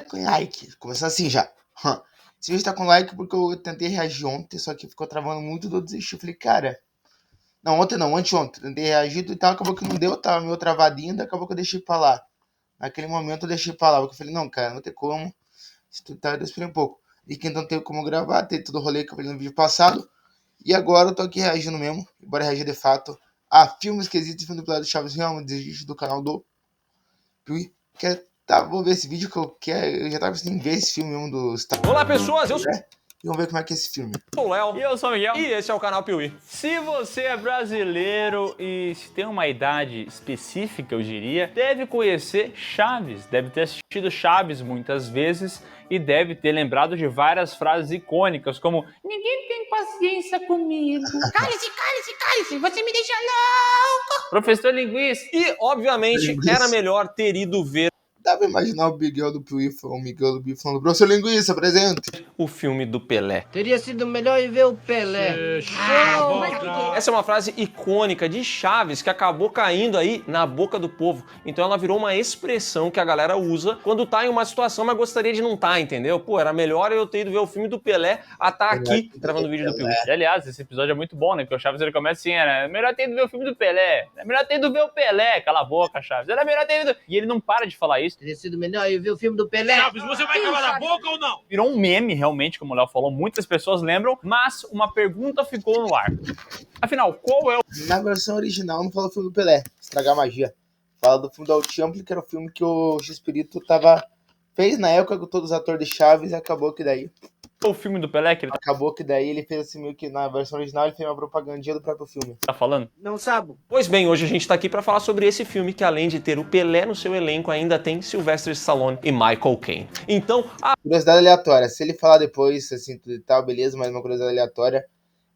com like. Começou assim já. Esse vídeo tá com like porque eu tentei reagir ontem, só que ficou travando muito e eu desisti. Eu falei, cara... Não, ontem não, anteontem. Tentei reagir e tal, acabou que não deu, tava meio travadinho, daí acabou que eu deixei pra lá. Naquele momento eu deixei pra lá, porque eu falei, não, cara, não tem como. Se tu tá, eu esperei um pouco. E que então tem como gravar, tem todo o rolê que eu falei no vídeo passado. E agora eu tô aqui reagindo mesmo, bora reagir de fato a filmes que existem no Pelé do Chaves Real, desiste do canal do Piuí. Vou ver esse vídeo que eu já tava pensando em ver esse filme mesmo do Star. Olá pessoas, eu sou E vamos ver como é que é esse filme. o Léo. E eu sou o Miguel. E esse é o canal Piuí. Se você é brasileiro e se tem uma idade específica, eu diria, deve conhecer Chaves, deve ter assistido Chaves muitas vezes e deve ter lembrado de várias frases icônicas, como "Ninguém tem paciência comigo", Cálice, cálice, cálice, você me deixa louco. "Professor Linguiça". E, obviamente, era melhor ter ido ver Dá pra imaginar o Miguel do Piuí, o Miguel do Piuí falando, professor Linguiça, presente. o filme do Pelé. Teria sido melhor ir ver o Pelé. Essa é uma frase icônica de Chaves que acabou caindo aí na boca do povo. Então ela virou uma expressão que a galera usa quando tá em uma situação, mas gostaria de não tá, entendeu? Pô, era melhor eu ter ido ver o filme do Pelé a tá aqui gravando o vídeo do Piuí. E, aliás, esse episódio é muito bom, né? Porque o Chaves ele começa assim, é melhor ter ido ver o filme do Pelé, é melhor ter ido ver o Pelé, cala a boca, Chaves, era melhor ter ido... E ele não para de falar isso. Teria sido melhor ir ver o filme do Pelé. Chaves, você vai calar a boca ou não? Virou um meme, realmente, como o Léo falou, muitas pessoas lembram, mas uma pergunta ficou no ar. Afinal, qual é o... Na versão original não fala do filme do Pelé, estragar a magia. Fala do filme do Altiampli, que era o filme que o X-Pirito fez na época com todos os atores de Chaves e acabou que daí filme do Pelé que ele ele fez assim meio que na versão original ele fez uma propagandinha do próprio filme. tá falando? Não sabe? Pois bem, hoje a gente tá aqui pra falar sobre esse filme que, além de ter o Pelé no seu elenco, ainda tem Sylvester Stallone e Michael Caine. Então, Curiosidade aleatória, se ele falar depois, assim, tudo e tal, beleza, mas uma curiosidade aleatória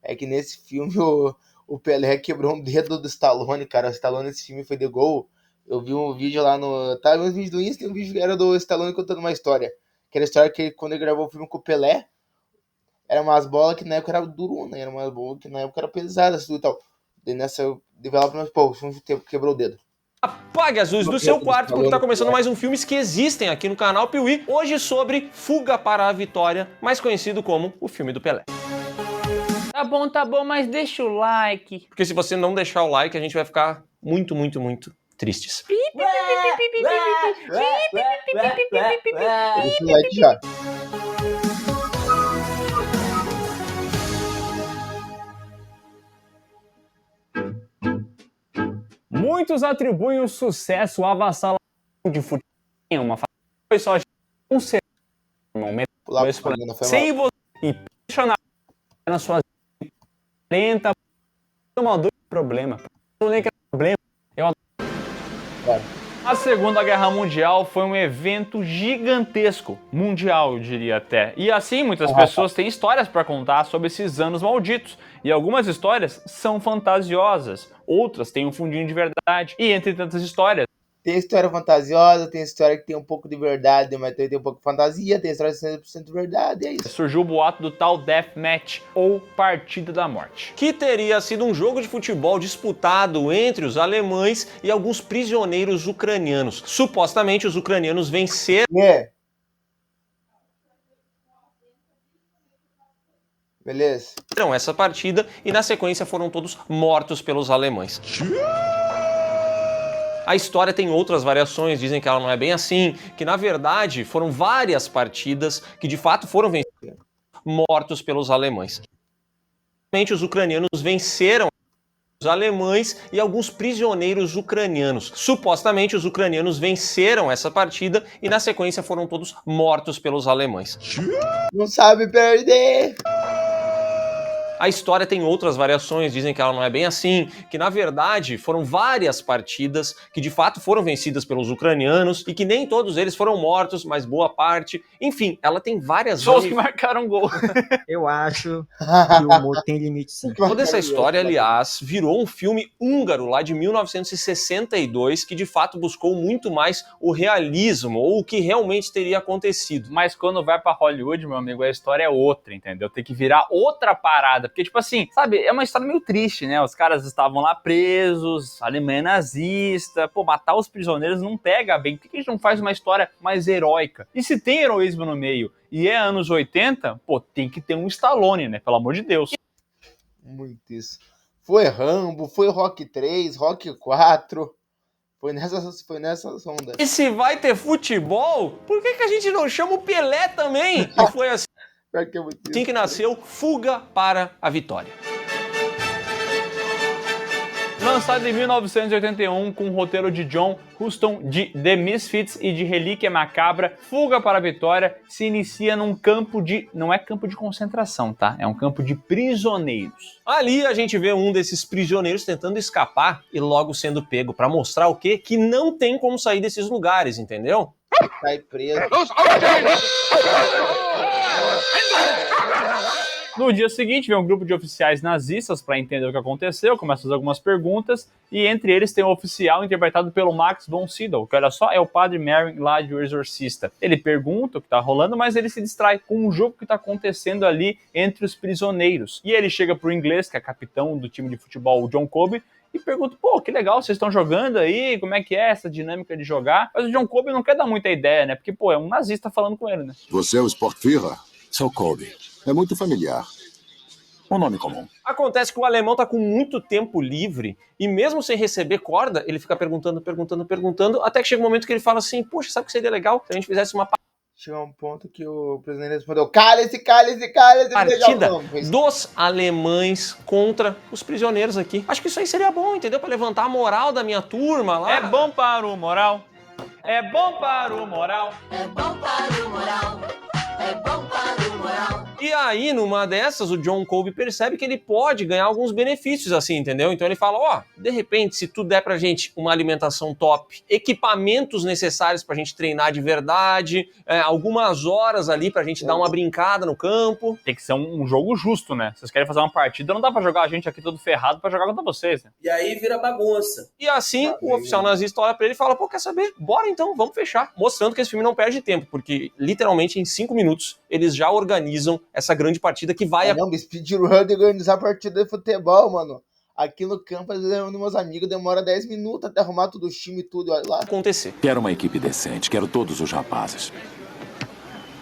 é que nesse filme o Pelé quebrou um dedo do Stallone, cara. O Stallone nesse filme foi de gol. Eu vi um vídeo lá no... Tava um vídeo do Insta e um vídeo que era do Stallone contando uma história. Que era a história que quando ele gravou o filme com o Pelé, eram umas bolas que na época era durona, eram umas bolas que na época eram pesadas, tudo e tal. Daí nessa, development, pô, o filme quebrou o dedo. apague as luzes do seu quarto, porque tá começando mais um filmes que existem aqui no canal Piuí. Hoje sobre Fuga para a Vitória, mais conhecido como o filme do Pelé. Tá bom, mas deixa o like. Porque se você não deixar o like, a gente vai ficar muito, muito, muito tristes. Deixa o like já. Muitos atribuem o sucesso avassalador de futebol em uma fase. Foi só um ser normalmente Pular esse pra não foi sem mal. você impressionar na sua lenta uma dor de problema. Não nem que é problema. Claro. A Segunda Guerra Mundial foi um evento gigantesco, mundial eu diria até. E assim muitas pessoas têm histórias para contar sobre esses anos malditos. E algumas histórias são fantasiosas, outras têm um fundinho de verdade. E entre tantas histórias, Tem história fantasiosa, tem história que tem um pouco de verdade, mas tem um pouco de fantasia, tem história de 100% verdade, é isso. surgiu o boato do tal Deathmatch, ou Partida da Morte. Que teria sido um jogo de futebol disputado entre os alemães e alguns prisioneiros ucranianos. Supostamente os ucranianos venceram Beleza? essa partida e na sequência foram todos mortos pelos alemães. A história tem outras variações, dizem que ela não é bem assim, que na verdade foram várias partidas que de fato foram vencidas, mortos pelos alemães. Os ucranianos venceram os alemães e alguns prisioneiros ucranianos. Supostamente os ucranianos venceram essa partida e na sequência foram todos mortos pelos alemães. Não sabe perder! A história tem outras variações, dizem que ela não é bem assim, que na verdade foram várias partidas que de fato foram vencidas pelos ucranianos e que nem todos eles foram mortos, mas boa parte. Enfim, ela tem várias... Só os que marcaram gol. Eu acho que o humor tem limite sim. Toda essa história, aliás, virou um filme húngaro lá de 1962 que de fato buscou muito mais o realismo ou o que realmente teria acontecido. Mas quando vai pra Hollywood, meu amigo, a história é outra, entendeu? Tem que virar outra parada Porque, tipo assim, sabe, é uma história meio triste, né? Os caras estavam lá presos, a Alemanha é nazista, pô, matar os prisioneiros não pega bem. Por que a gente não faz uma história mais heróica? E se tem heroísmo no meio e é anos 80, pô, tem que ter um Stallone, né? Pelo amor de Deus. Muito isso. Foi Rambo, foi Rock 3, Rock 4. Foi nessa onda. E se vai ter futebol, por que a gente não chama o Pelé também? E foi assim Pior que é muito isso. que nasceu Fuga para a Vitória. Lançado em 1981 com o roteiro de John Huston de The Misfits e de Relíquia Macabra, Fuga para a Vitória se inicia num campo de... não é campo de concentração, tá? É um campo de prisioneiros. Ali a gente vê um desses prisioneiros tentando escapar e logo sendo pego pra mostrar o quê? Que não tem como sair desses lugares, entendeu? Sai preso. No dia seguinte, vem um grupo de oficiais nazistas para entender o que aconteceu, começa a fazer algumas perguntas, e entre eles tem um oficial interpretado pelo Max von Sydow, que olha só, é o padre Merrin lá de O Exorcista. Ele pergunta o que tá rolando, mas ele se distrai com um jogo que tá acontecendo ali entre os prisioneiros. E ele chega pro inglês, que é capitão do time de futebol, o John Kobe, e pergunta, pô, que legal, vocês estão jogando aí, como é que é essa dinâmica de jogar? Mas o John Kobe não quer dar muita ideia, né? Porque, pô, é um nazista falando com ele, né? Você é o Sportführer? Sou Kobe. É muito familiar. Um nome comum. Acontece que o alemão tá com muito tempo livre e mesmo sem receber corda, ele fica perguntando, até que chega um momento que ele fala assim, poxa, sabe o que seria legal se a gente fizesse uma Chegou um ponto que o prisioneiro respondeu, cale-se, partida dos alemães contra os prisioneiros aqui. Acho que isso aí seria bom, entendeu? Pra levantar a moral da minha turma lá. É bom para o moral. É bom para o moral. É bom para o moral. É bom para o moral. E aí, numa dessas, o John Kobe percebe que ele pode ganhar alguns benefícios, assim, entendeu? Então ele fala, ó, de repente, se tu der pra gente uma alimentação top, equipamentos necessários pra gente treinar de verdade, algumas horas ali pra gente dar uma brincada no campo. Tem que ser um jogo justo, né? Vocês querem fazer uma partida, não dá pra jogar a gente aqui todo ferrado pra jogar contra vocês, né? E aí vira bagunça. E assim, o oficial nazista olha pra ele e fala, pô, quer saber? Bora então, vamos fechar. Mostrando que esse filme não perde tempo, porque literalmente em 5 minutos eles já organizam essa grande partida que vai... Não, speedrun de organizar partida de futebol, mano. Aqui no campo, às vezes, eu e meus amigos demora 10 minutos até arrumar todo o time e tudo, olha lá. Acontecer. Quero uma equipe decente, quero todos os rapazes.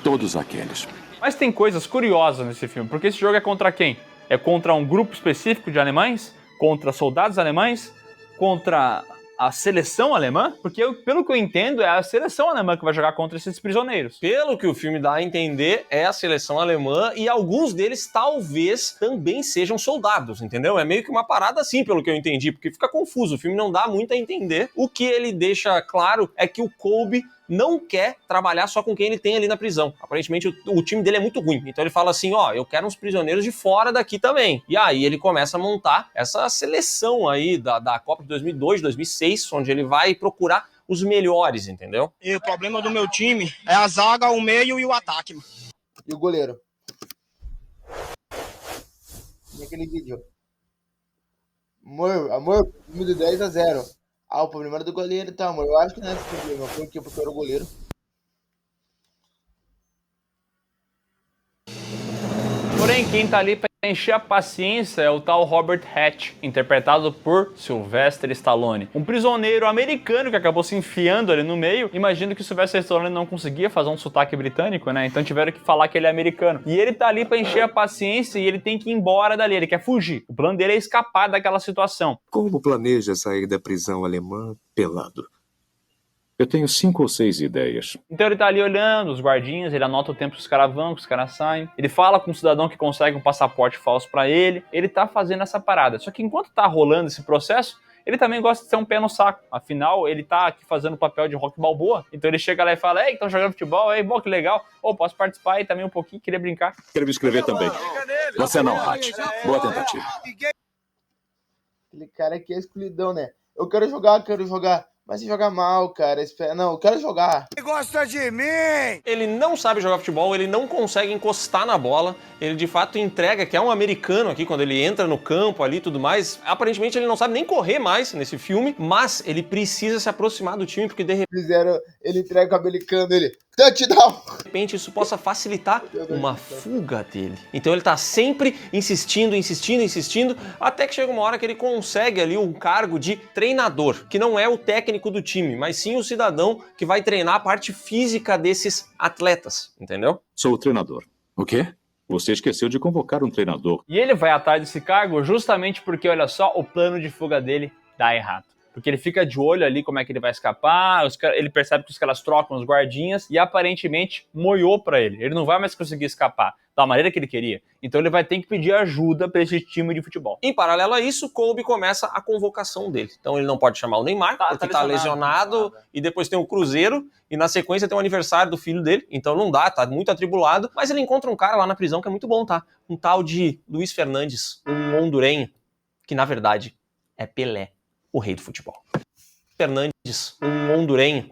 Todos aqueles. Mas tem coisas curiosas nesse filme, porque esse jogo é contra quem? É contra um grupo específico de alemães? Contra soldados alemães? Contra a seleção alemã? Porque, pelo que eu entendo, é a seleção alemã que vai jogar contra esses prisioneiros. Pelo que o filme dá a entender, é a seleção alemã e alguns deles talvez também sejam soldados, entendeu? É meio que uma parada assim, pelo que eu entendi, porque fica confuso, o filme não dá muito a entender. O que ele deixa claro é que o Kobe não quer trabalhar só com quem ele tem ali na prisão. Aparentemente o time dele é muito ruim. Então ele fala assim, ó, eu quero uns prisioneiros de fora daqui também. E aí ele começa a montar essa seleção aí da Copa de 2002, 2006, onde ele vai procurar os melhores, entendeu? E o problema do meu time é a zaga, o meio e o ataque. E o goleiro? E aquele vídeo? Amor, time de 10-0. Ah, o problema era do goleiro, tá, amor? Eu acho que não é esse problema. Por quê? Porque eu era o goleiro. Porém, quem tá ali pra encher a paciência é o tal Robert Hatch, interpretado por Sylvester Stallone. Um prisioneiro americano que acabou se enfiando ali no meio. Imagino que o Sylvester Stallone não conseguia fazer um sotaque britânico, né? Então tiveram que falar que ele é americano. E ele tá ali pra encher a paciência e ele tem que ir embora dali, ele quer fugir. O plano dele é escapar daquela situação. Como planeja sair da prisão alemã pelado? Eu tenho 5 ou 6 ideias. Então ele tá ali olhando os guardinhas, ele anota o tempo que os caras vão, que os caras saem. Ele fala com um cidadão que consegue um passaporte falso pra ele. Ele tá fazendo essa parada. Só que enquanto tá rolando esse processo, ele também gosta de ser um pé no saco. Afinal, ele tá aqui fazendo o papel de Rock Balboa. Então ele chega lá e fala, ei, estão jogando futebol, ei, bom, que legal. Ô, posso participar aí também um pouquinho, queria brincar. Quero me inscrever também. Você não, Hatch. Boa tentativa. Aquele cara aqui é escolhidão, né? Eu quero jogar. Mas se jogar mal, cara, não, eu quero jogar. Gosta de mim? Ele não sabe jogar futebol, ele não consegue encostar na bola, ele de fato entrega que é um americano aqui quando ele entra no campo ali e tudo mais. Aparentemente ele não sabe nem correr mais nesse filme, mas ele precisa se aproximar do time porque de Ele entrega o americano, ele... Touchdown! repente isso possa facilitar uma fuga dele. Então ele tá sempre insistindo, até que chega uma hora que ele consegue ali um cargo de treinador, que não é o técnico do time, mas sim o cidadão que vai treinar a parte física desses atletas, entendeu? Sou o treinador. O quê? Você esqueceu de convocar um treinador. E ele vai atrás desse cargo justamente porque, olha só, o plano de fuga dele dá errado. Porque ele fica de olho ali como é que ele vai escapar, ele percebe que os caras trocam os guardinhas e aparentemente moiou pra ele. Ele não vai mais conseguir escapar da maneira que ele queria. Então ele vai ter que pedir ajuda pra esse time de futebol. Em paralelo a isso, Colby começa a convocação dele. Então ele não pode chamar o Neymar, porque tá lesionado, e depois tem o Cruzeiro, e na sequência tem o aniversário do filho dele, então não dá, tá muito atribulado. Mas ele encontra um cara lá na prisão que é muito bom, tá? Um tal de Luiz Fernandes, um hondurenho, que na verdade é Pelé, o rei do futebol. Fernandes, um hondurenho,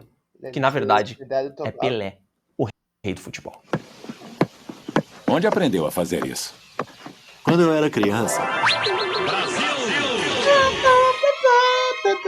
que na verdade é Pelé, o rei do futebol. Onde aprendeu a fazer isso? Quando eu era criança.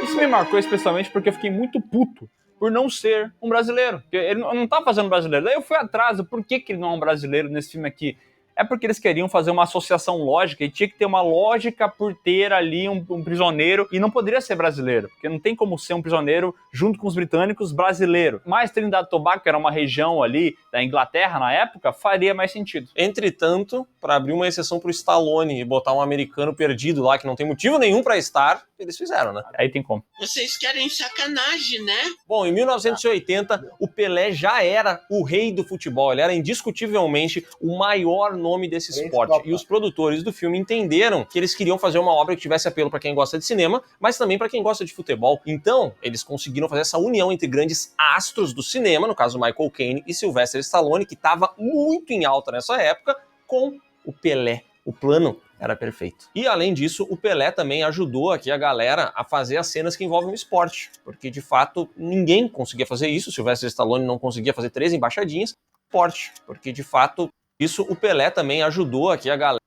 Isso me marcou especialmente porque eu fiquei muito puto por não ser um brasileiro. Ele não tá fazendo brasileiro. Daí eu fui atrás, por que ele não é um brasileiro nesse filme aqui? É porque eles queriam fazer uma associação lógica e tinha que ter uma lógica por ter ali um prisioneiro e não poderia ser brasileiro, porque não tem como ser um prisioneiro junto com os britânicos brasileiro. Mas Trinidad e Tobago, que era uma região ali da Inglaterra na época, faria mais sentido. Entretanto, para abrir uma exceção pro Stallone e botar um americano perdido lá que não tem motivo nenhum para estar, eles fizeram, né? Aí tem como. Vocês querem sacanagem, né? Bom, em 1980, o Pelé já era o rei do futebol. Ele era indiscutivelmente o maior nome desse esporte. E os produtores do filme entenderam que eles queriam fazer uma obra que tivesse apelo para quem gosta de cinema, mas também para quem gosta de futebol. Então, eles conseguiram fazer essa união entre grandes astros do cinema, no caso Michael Caine e Sylvester Stallone, que estava muito em alta nessa época, com o Pelé. O plano era perfeito. E além disso, o Pelé também ajudou aqui a galera a fazer as cenas que envolvem o esporte, porque de fato ninguém conseguia fazer isso. O Sylvester Stallone não conseguia fazer 3 embaixadinhas. Esporte, porque de fato isso o Pelé também ajudou aqui a galera.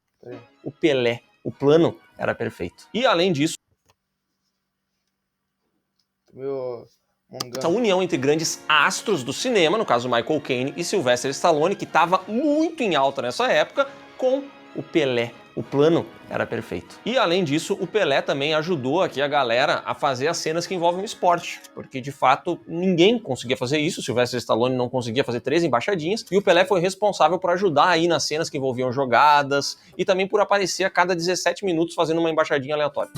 O Pelé, o plano era perfeito. E além disso, essa união entre grandes astros do cinema, no caso Michael Caine e Sylvester Stallone, que estava muito em alta nessa época, com o Pelé. O plano era perfeito. E além disso, o Pelé também ajudou aqui a galera a fazer as cenas que envolvem o esporte, porque de fato ninguém conseguia fazer isso. O Sylvester Stallone não conseguia fazer 3 embaixadinhas, e o Pelé foi responsável por ajudar aí nas cenas que envolviam jogadas e também por aparecer a cada 17 minutos fazendo uma embaixadinha aleatória.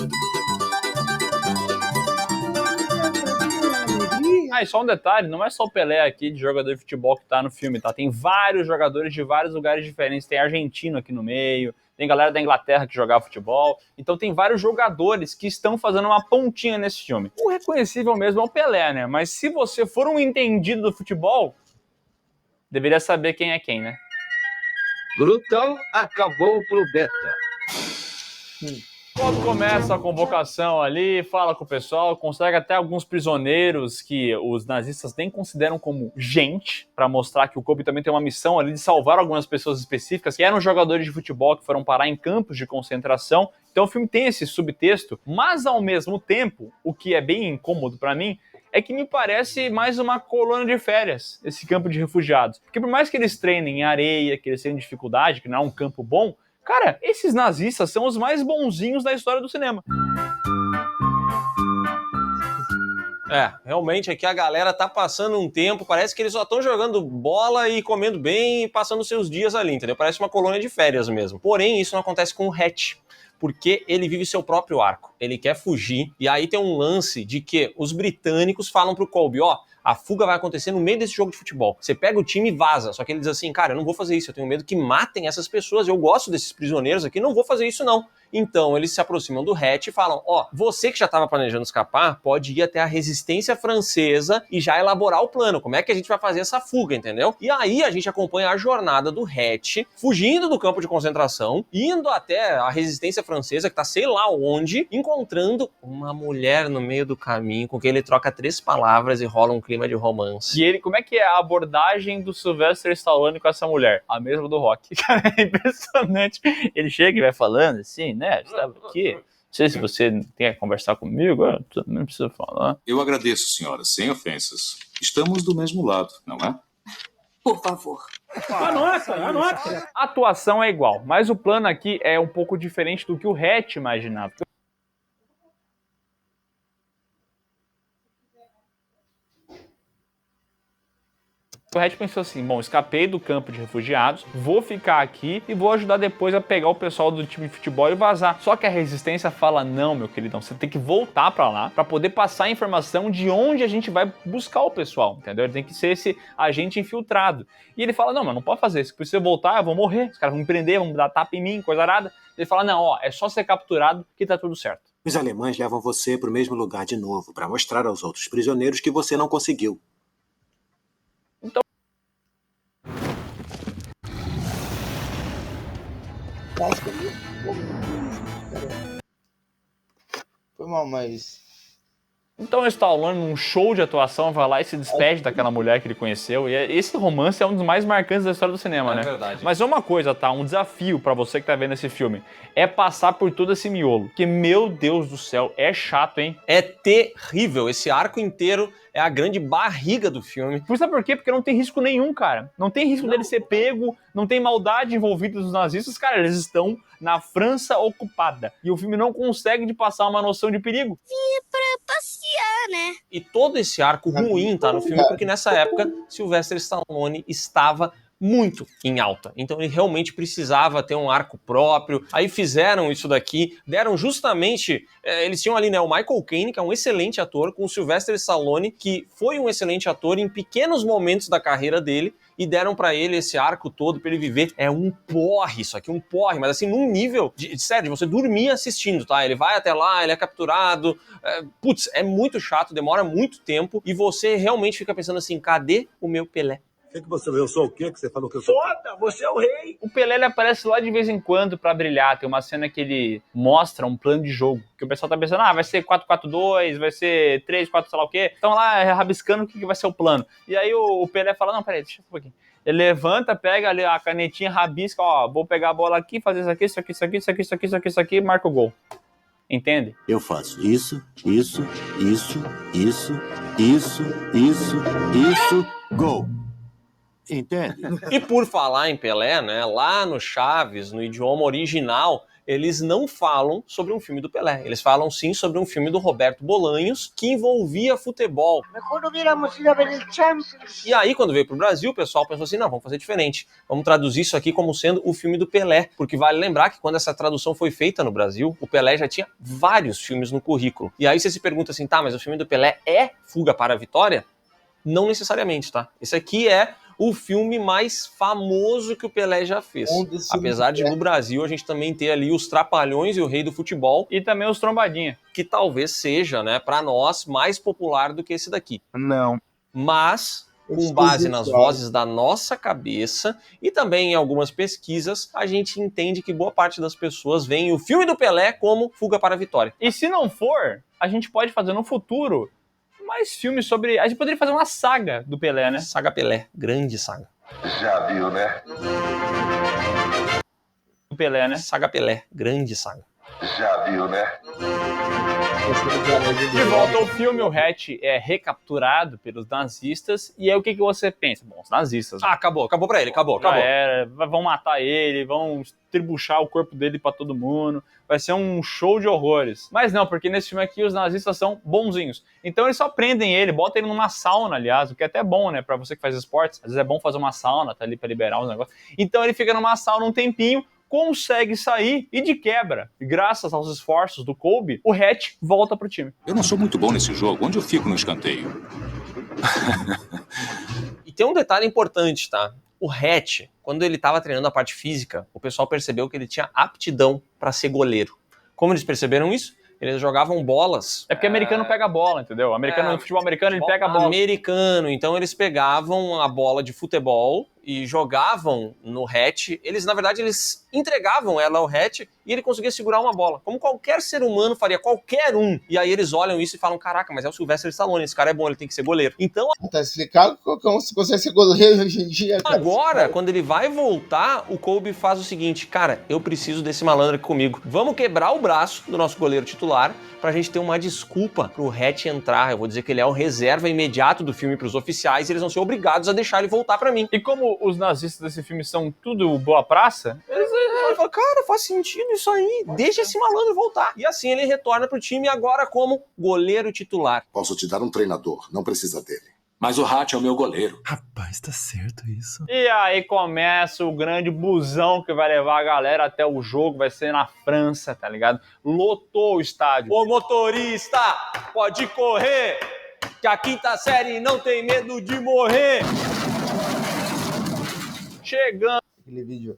E só um detalhe, não é só o Pelé aqui de jogador de futebol que tá no filme, tá? Tem vários jogadores de vários lugares diferentes, tem argentino aqui no meio, tem galera da Inglaterra que jogava futebol, então tem vários jogadores que estão fazendo uma pontinha nesse filme. O reconhecível mesmo é o Pelé, né? Mas se você for um entendido do futebol, deveria saber quem é quem, né? Glutão acabou pro Beta. Quando começa a convocação ali, fala com o pessoal, consegue até alguns prisioneiros que os nazistas nem consideram como gente, para mostrar que o Colby também tem uma missão ali de salvar algumas pessoas específicas, que eram jogadores de futebol que foram parar em campos de concentração. Então o filme tem esse subtexto, mas ao mesmo tempo, o que é bem incômodo para mim, é que me parece mais uma colônia de férias, esse campo de refugiados. Porque por mais que eles treinem em areia, que eles tenham dificuldade, que não é um campo bom, cara, esses nazistas são os mais bonzinhos da história do cinema. Realmente aqui a galera tá passando um tempo, parece que eles só estão jogando bola e comendo bem e passando seus dias ali, entendeu? Parece uma colônia de férias mesmo. Porém, isso não acontece com o Hatch, porque ele vive seu próprio arco. Ele quer fugir, e aí tem um lance de que os britânicos falam pro Colby, a fuga vai acontecer no meio desse jogo de futebol. Você pega o time e vaza. Só que ele diz assim, cara, eu não vou fazer isso, eu tenho medo que matem essas pessoas, eu gosto desses prisioneiros aqui, não vou fazer isso não. Então eles se aproximam do Hatch e falam, ó, você que já estava planejando escapar, pode ir até a resistência francesa e já elaborar o plano, como é que a gente vai fazer essa fuga, entendeu? E aí a gente acompanha a jornada do Hatch, fugindo do campo de concentração, indo até a resistência francesa, que tá sei lá onde, encontrando uma mulher no meio do caminho, com quem ele troca 3 palavras e rola um clima de romance. E ele, como é que é a abordagem do Sylvester Stallone com essa mulher? A mesma do Rock. Cara, é impressionante. Ele chega e vai falando assim, né? Estava aqui. Não sei se você tem que conversar comigo, eu também preciso falar. Eu agradeço, senhora, sem ofensas. Estamos do mesmo lado, não é? Por favor. Anota. A atuação é igual, mas o plano aqui é um pouco diferente do que o Hatch imaginava. O Hatch pensou assim, bom, escapei do campo de refugiados, vou ficar aqui e vou ajudar depois a pegar o pessoal do time de futebol e vazar. Só que a resistência fala, não, meu queridão, você tem que voltar pra lá pra poder passar a informação de onde a gente vai buscar o pessoal, entendeu? Ele tem que ser esse agente infiltrado. E ele fala, não, mas não pode fazer isso, se você voltar eu vou morrer, os caras vão me prender, vão dar tapa em mim, coisa arada. Ele fala, não, ó, é só ser capturado que tá tudo certo. Os alemães levam você pro mesmo lugar de novo pra mostrar aos outros prisioneiros que você não conseguiu. Então, Foi mal, mas... Então o Stallone, num show de atuação, vai lá e se despede daquela mulher que ele conheceu. E esse romance é um dos mais marcantes da história do cinema, né? É verdade. Mas uma coisa, tá? Um desafio pra você que tá vendo esse filme é passar por todo esse miolo. Que, meu Deus do céu, é chato, hein? É terrível. Esse arco inteiro é a grande barriga do filme. Sabe por quê? Porque não tem risco nenhum, cara. Não tem risco dele ser pego, não tem maldade envolvida dos nazistas. Cara, eles estão na França ocupada. E o filme não consegue de passar uma noção de perigo. Vinha pra passear, né? E todo esse arco ruim tá no filme porque nessa época Sylvester Stallone estava muito em alta. Então ele realmente precisava ter um arco próprio. Aí fizeram isso daqui, deram justamente... eles tinham ali, né, o Michael Caine, que é um excelente ator, com o Sylvester Stallone, que foi um excelente ator em pequenos momentos da carreira dele, e deram pra ele esse arco todo pra ele viver. É um porre isso aqui, um porre, mas assim, num nível de sério, você dormir assistindo, tá? Ele vai até lá, ele é capturado, putz, é muito chato, demora muito tempo, e você realmente fica pensando assim, cadê o meu Pelé? O que você vê? Eu sou o quê que você falou que eu sou? Foda, você é o rei. O Pelé, ele aparece lá de vez em quando pra brilhar. Tem uma cena que ele mostra um plano de jogo. Que o pessoal tá pensando, vai ser 4-4-2, vai ser 3-4, sei lá o quê. Estão lá rabiscando o que vai ser o plano. E aí o Pelé fala, não, peraí, deixa um pouquinho. Ele levanta, pega ali a canetinha, rabisca, ó, vou pegar a bola aqui, fazer isso aqui, isso aqui, isso aqui, isso aqui, isso aqui, isso aqui, isso aqui, marca o gol. Entende? Eu faço isso, gol. Entende? E por falar em Pelé, né, lá no Chaves, no idioma original, eles não falam sobre um filme do Pelé. Eles falam sim sobre um filme do Roberto Bolanhos, que envolvia futebol. E aí, quando veio pro Brasil, o pessoal pensou assim, não, vamos fazer diferente. Vamos traduzir isso aqui como sendo o filme do Pelé. Porque vale lembrar que quando essa tradução foi feita no Brasil, o Pelé já tinha vários filmes no currículo. E aí você se pergunta assim, tá, mas o filme do Pelé é Fuga para a Vitória? Não necessariamente, tá? Esse aqui é o filme mais famoso que o Pelé já fez. Apesar de no Brasil a gente também ter ali os Trapalhões e o Rei do Futebol. E também os Trombadinha. Que talvez seja, né, pra nós, mais popular do que esse daqui. Não. Mas, com base nas vozes da nossa cabeça e também em algumas pesquisas, a gente entende que boa parte das pessoas veem o filme do Pelé como Fuga para a Vitória. E se não for, a gente pode fazer no futuro mais filmes sobre... A gente poderia fazer uma saga do Pelé, né? Saga Pelé, grande saga. Já viu, né? Do Pelé, né? Saga Pelé, grande saga. Já viu, né? De volta ao filme, o Hatch é recapturado pelos nazistas. E aí o que você pensa? Bom, os nazistas... Ah, acabou pra ele, acabou. Vão matar ele, vão tribuchar o corpo dele pra todo mundo. Vai ser um show de horrores. Mas não, porque nesse filme aqui os nazistas são bonzinhos. Então eles só prendem ele, botam ele numa sauna, aliás, o que é até bom, né? Pra você que faz esportes, às vezes é bom fazer uma sauna, tá ali pra liberar os negócios. Então ele fica numa sauna um tempinho, consegue sair e de quebra, graças aos esforços do Kobe, o Hatch volta pro time. Eu não sou muito bom nesse jogo. Onde eu fico no escanteio? E tem um detalhe importante, tá? O Hatch, quando ele estava treinando a parte física, o pessoal percebeu que ele tinha aptidão para ser goleiro. Como eles perceberam isso? Eles jogavam bolas. É porque americano pega a bola, entendeu? No futebol americano ele pega a bola. Americano, então eles pegavam a bola de futebol e jogavam no Hatch. Eles, na verdade, eles entregavam ela ao Hatch e ele conseguia segurar uma bola. Como qualquer ser humano faria, qualquer um. E aí eles olham isso e falam, caraca, mas é o Sylvester Stallone, esse cara é bom, ele tem que ser goleiro. Então... Tá explicado como se você ser goleiro hoje em dia, cara. Agora, quando ele vai voltar, o Kobe faz o seguinte, cara, eu preciso desse malandro aqui comigo. Vamos quebrar o braço do nosso goleiro titular pra gente ter uma desculpa pro Hatch entrar. Eu vou dizer que ele é o reserva imediato do filme pros oficiais e eles vão ser obrigados a deixar ele voltar pra mim. E como os nazistas desse filme são tudo boa praça, eles falam, cara, faz sentido isso aí, deixa esse malandro voltar. E assim ele retorna pro time agora como goleiro titular. Posso te dar um treinador, não precisa dele. Mas o Hatch é o meu goleiro. Rapaz, tá certo isso. E aí começa o grande busão que vai levar a galera até o jogo, vai ser na França, tá ligado? Lotou o estádio. Ô motorista, pode correr, que a quinta série não tem medo de morrer. Chegando Aquele vídeo.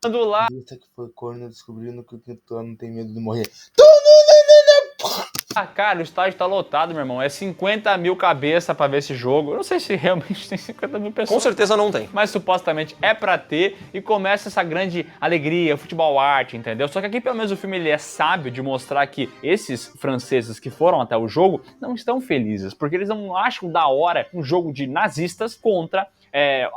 lá. Que foi corno descobrindo que o Krypton não tem medo de morrer. Ah, cara, o estádio tá lotado, meu irmão. É 50 mil cabeças pra ver esse jogo. Eu não sei se realmente tem 50 mil pessoas. Com certeza não tem. Mas supostamente é pra ter e começa essa grande alegria, futebol arte, entendeu? Só que aqui pelo menos o filme ele é sábio de mostrar que esses franceses que foram até o jogo não estão felizes, porque eles não acham da hora um jogo de nazistas contra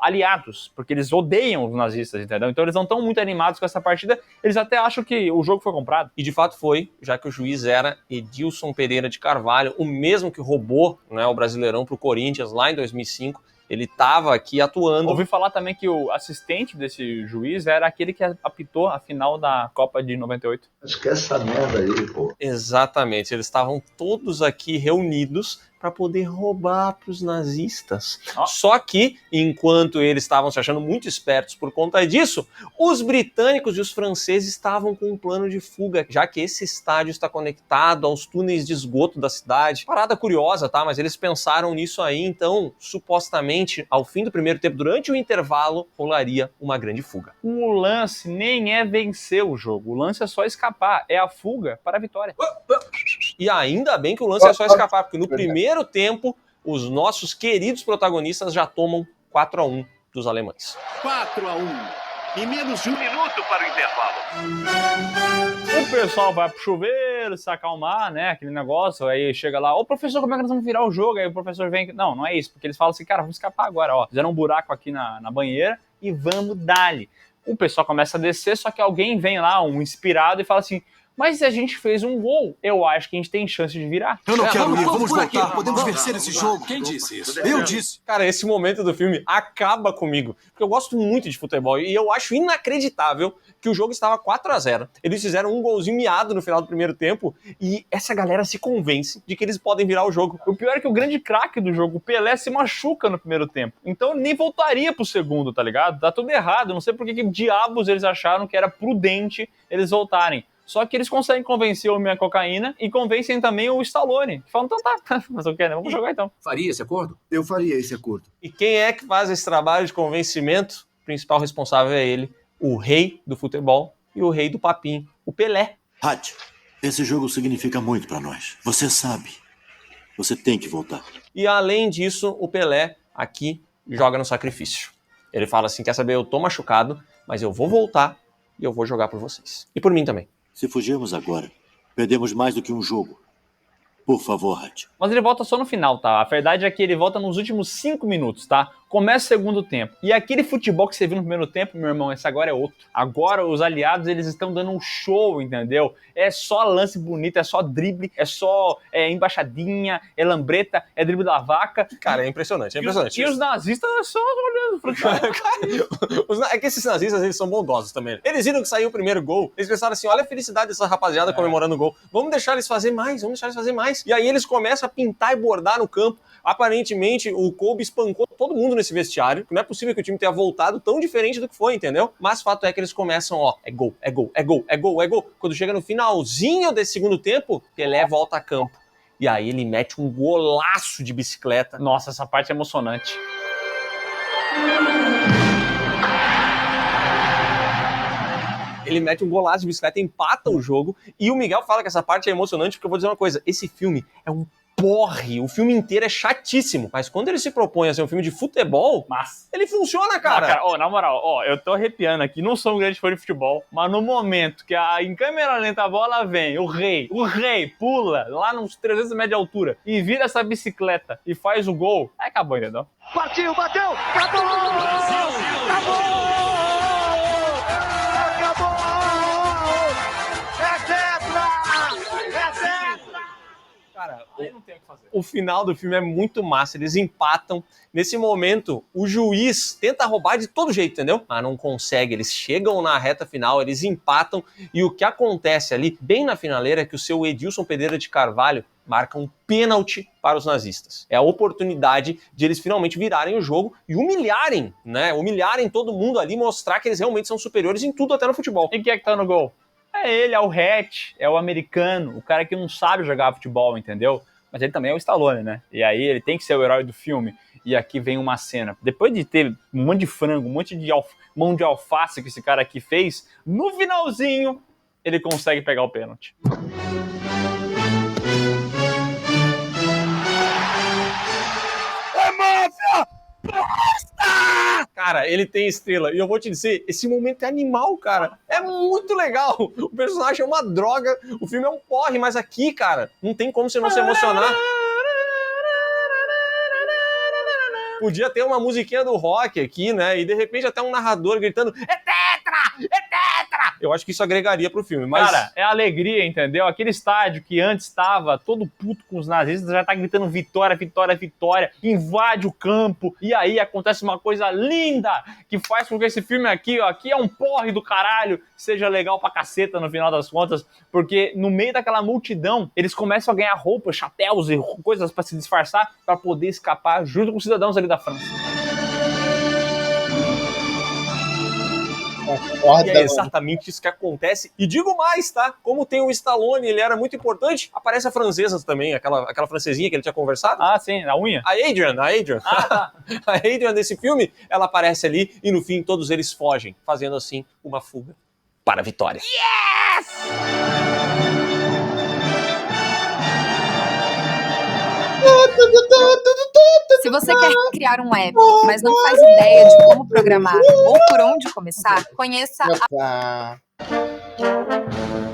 aliados, porque eles odeiam os nazistas, entendeu? Então eles não estão muito animados com essa partida, eles até acham que o jogo foi comprado. E de fato foi, já que o juiz era Edilson Pereira de Carvalho, o mesmo que roubou, né, o Brasileirão pro Corinthians lá em 2005, ele estava aqui atuando. Ouvi falar também que o assistente desse juiz era aquele que apitou a final da Copa de 98. Esquece essa merda aí, pô. Exatamente, eles estavam todos aqui reunidos para poder roubar para os nazistas. Só que, enquanto eles estavam se achando muito espertos por conta disso, os britânicos e os franceses estavam com um plano de fuga, já que esse estádio está conectado aos túneis de esgoto da cidade. Parada curiosa, tá? Mas eles pensaram nisso aí, então, supostamente, ao fim do primeiro tempo, durante o intervalo, rolaria uma grande fuga. O lance nem é vencer o jogo, o lance é só escapar, é a fuga para a vitória. E ainda bem que o lance é só escapar, porque no primeiro tempo, os nossos queridos protagonistas já tomam 4-1 dos alemães. 4-1. E menos de 1 minuto para o intervalo. O pessoal vai pro chuveiro, se acalmar, né? Aquele negócio, aí chega lá, ô professor, como é que nós vamos virar o jogo? Aí o professor vem, não é isso, porque eles falam assim, cara, vamos escapar agora, ó. Fizeram um buraco aqui na banheira e vamos dar-lhe. O pessoal começa a descer, só que alguém vem lá, um inspirado, e fala assim, mas se a gente fez um gol, eu acho que a gente tem chance de virar. Eu não quero ir, vamos voltar, podemos vencer esse jogo. Quem disse isso? Eu disse. Cara, esse momento do filme acaba comigo, porque eu gosto muito de futebol e eu acho inacreditável que o jogo estava 4-0. Eles fizeram um golzinho miado no final do primeiro tempo e essa galera se convence de que eles podem virar o jogo. O pior é que o grande craque do jogo, o Pelé, se machuca no primeiro tempo. Então nem voltaria pro segundo, tá ligado? Tá tudo errado. Não sei por que diabos eles acharam que era prudente eles voltarem. Só que eles conseguem convencer o homem a cocaína e convencem também o Stallone. Que falam, então tá, mas eu quero, vamos jogar então. Faria esse acordo? Eu faria esse acordo. E quem é que faz esse trabalho de convencimento? O principal responsável é ele, o rei do futebol e o rei do papinho, o Pelé. Hatch, esse jogo significa muito pra nós. Você sabe. Você tem que voltar. E além disso, o Pelé aqui joga no sacrifício. Ele fala assim, quer saber, eu tô machucado, mas eu vou voltar e eu vou jogar por vocês. E por mim também. Se fugirmos agora, perdemos mais do que um jogo. Por favor, Hatch. Mas ele volta só no final, tá? A verdade é que ele volta nos últimos 5 minutos, tá? Começa o segundo tempo. E aquele futebol que você viu no primeiro tempo, meu irmão, esse agora é outro. Agora os aliados, eles estão dando um show, entendeu? É só lance bonito, é só drible, é só embaixadinha, é lambreta, é drible da vaca. Cara, é impressionante, é impressionante. E os nazistas só olhando pro É que esses nazistas, eles são bondosos também. Eles viram que saiu o primeiro gol, eles pensaram assim, olha a felicidade dessa rapaziada comemorando o gol. Vamos deixar eles fazer mais, vamos deixar eles fazer mais. E aí eles começam a pintar e bordar no campo. Aparentemente, o Kobe espancou todo mundo nesse vestiário. Não é possível que o time tenha voltado tão diferente do que foi, entendeu? Mas o fato é que eles começam, ó, é gol, é gol, é gol, é gol, é gol. Quando chega no finalzinho desse segundo tempo, Pelé volta a campo. E aí ele mete um golaço de bicicleta. Nossa, essa parte é emocionante. ele mete um golaço de bicicleta, empata o jogo, e o Miguel fala que essa parte é emocionante, porque eu vou dizer uma coisa, esse filme é um porre, o filme inteiro é chatíssimo, mas quando ele se propõe a ser um filme de futebol, ele funciona, cara. Na moral, eu tô arrepiando aqui, não sou um grande fã de futebol, mas no momento que em câmera lenta a bola vem, o rei pula lá nos 300 metros de altura e vira essa bicicleta e faz o gol, aí acabou, entendeu? Partiu, bateu, acabou! Acabou! Cara, não tem o que fazer. O final do filme é muito massa, eles empatam. Nesse momento, o juiz tenta roubar de todo jeito, entendeu? Mas não consegue, eles chegam na reta final, eles empatam, e o que acontece ali, bem na finaleira, é que o seu Edilson Pereira de Carvalho marca um pênalti para os nazistas. É a oportunidade de eles finalmente virarem o jogo e humilharem, né? Humilharem todo mundo ali, mostrar que eles realmente são superiores em tudo, até no futebol. E quem é que tá no gol? É ele, é o Hatch, é o americano, o cara que não sabe jogar futebol, entendeu? Mas ele também é o Stallone, né? E aí ele tem que ser o herói do filme. E aqui vem uma cena. Depois de ter um monte de frango, um monte de mão de alface que esse cara aqui fez, no finalzinho ele consegue pegar o pênalti. É máfia! Cara, ele tem estrela. E eu vou te dizer, esse momento é animal, cara. É muito legal. O personagem é uma droga, o filme é um porre, mas aqui, cara, não tem como você não se emocionar. Podia ter uma musiquinha do rock aqui, né? E de repente até um narrador gritando: é tetra! É tetra! Eu acho que isso agregaria pro filme, mas... Cara, é alegria, entendeu? Aquele estádio que antes estava todo puto com os nazistas, já tá gritando vitória, vitória, vitória, invade o campo, e aí acontece uma coisa linda, que faz com que esse filme aqui, ó, aqui é um porre do caralho, seja legal pra caceta no final das contas, porque no meio daquela multidão, eles começam a ganhar roupas, chapéus e coisas pra se disfarçar, pra poder escapar junto com os cidadãos ali da França. E é exatamente isso que acontece. E digo mais, tá? Como tem o Stallone, ele era muito importante, aparece a francesa também, aquela francesinha que ele tinha conversado. Ah, sim, a unha. A Adrian. Ah, tá. A Adrian desse filme, ela aparece ali e no fim todos eles fogem, fazendo assim uma fuga para a vitória. Yes! Se você quer criar um app, mas não faz ideia de como programar ou por onde começar, conheça a...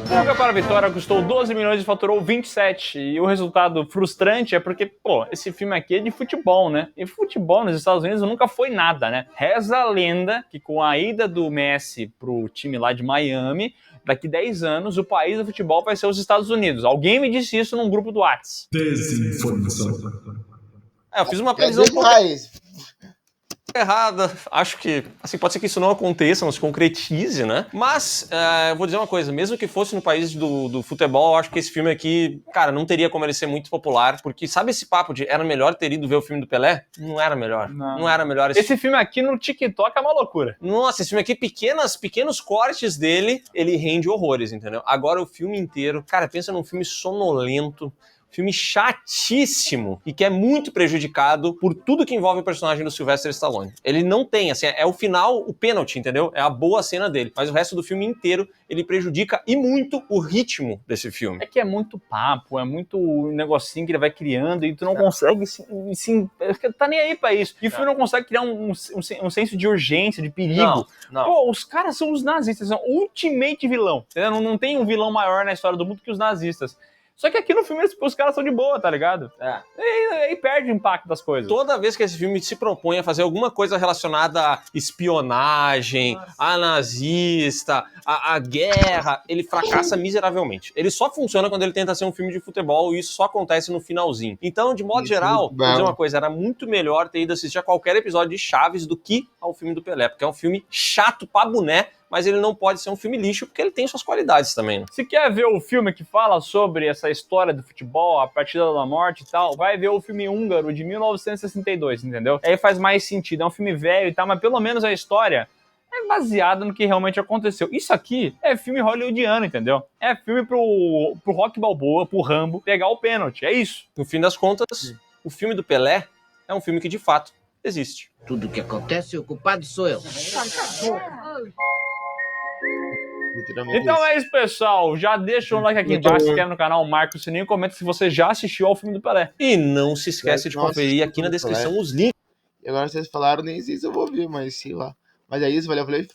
Fuga para a Vitória custou 12 milhões e faturou 27. E o resultado frustrante é porque, esse filme aqui é de futebol, né? E futebol nos Estados Unidos nunca foi nada, né? Reza a lenda que com a ida do Messi pro time lá de Miami, daqui 10 anos o país do futebol vai ser os Estados Unidos. Alguém me disse isso num grupo do WhatsApp. Desinformação. Eu fiz uma previsão errada. Acho que, assim, pode ser que isso não aconteça, não se concretize, né? Mas, eu vou dizer uma coisa, mesmo que fosse no país do futebol, eu acho que esse filme aqui, cara, não teria como ele ser muito popular, porque sabe esse papo de era melhor ter ido ver o filme do Pelé? Não era melhor. Não era melhor. Esse filme aqui no TikTok é uma loucura. Nossa, esse filme aqui, pequenos cortes dele, ele rende horrores, entendeu? Agora o filme inteiro, cara, pensa num filme sonolento, filme chatíssimo e que é muito prejudicado por tudo que envolve o personagem do Sylvester Stallone. Ele não tem, assim, é o final, o pênalti, entendeu? É a boa cena dele. Mas o resto do filme inteiro, ele prejudica e muito o ritmo desse filme. É que é muito papo, é muito negocinho que ele vai criando e tu não consegue, tá nem aí pra isso. E o filme não consegue criar um senso de urgência, de perigo. Não. Pô, os caras são os nazistas, são ultimate vilão. Entendeu? Não tem um vilão maior na história do mundo que os nazistas. Só que aqui no filme os caras são de boa, tá ligado? E aí perde o impacto das coisas. Toda vez que esse filme se propõe a fazer alguma coisa relacionada a espionagem, a nazista, a guerra, ele fracassa miseravelmente. Ele só funciona quando ele tenta ser um filme de futebol e isso só acontece no finalzinho. Então, de modo geral, vou dizer uma coisa, era muito melhor ter ido assistir a qualquer episódio de Chaves do que ao filme do Pelé, porque é um filme chato pra boné, mas ele não pode ser um filme lixo porque ele tem suas qualidades também, né? Se quer ver o filme que fala sobre essa história do futebol, a partida da morte e tal, vai ver o filme húngaro de 1962, entendeu? Aí faz mais sentido, é um filme velho e tal, mas pelo menos a história é baseada no que realmente aconteceu. Isso aqui é filme hollywoodiano, entendeu? É filme pro Rocky Balboa, pro Rambo, pegar o pênalti, é isso. No fim das contas, o filme do Pelé é um filme que de fato existe. Tudo que acontece, o culpado sou eu. Literalmente Então isso. é isso, pessoal. Já deixa um like aqui embaixo, se inscreve no canal, marca o sininho e comenta se você já assistiu ao filme do Pelé. E não se esquece de Nossa, conferir aqui na Pelé. descrição os links. E agora vocês falaram, nem sei se eu vou ver, mas sei lá. Mas é isso, valeu, falei.